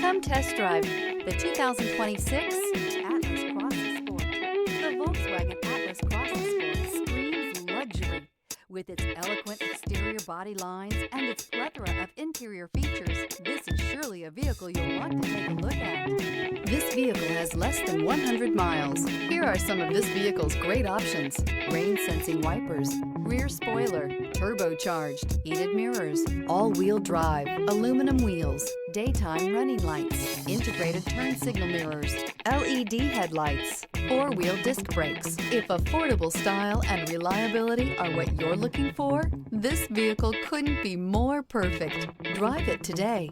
Come test drive the 2026 Atlas Cross Sport. The Volkswagen Atlas Cross Sport screams luxury. With its eloquent exterior body lines and its plethora of interior features, this is surely a vehicle you'll want to take a look at. This vehicle has less than 100 miles. Here are some of this vehicle's great options: rain-sensing wipers, rear spoiler, turbocharged, heated mirrors, all-wheel drive, aluminum wheels, daytime running lights, integrated turn signal mirrors, LED headlights, four-wheel disc brakes. If affordable style and reliability are what you're looking for, this vehicle couldn't be more perfect. Drive it today.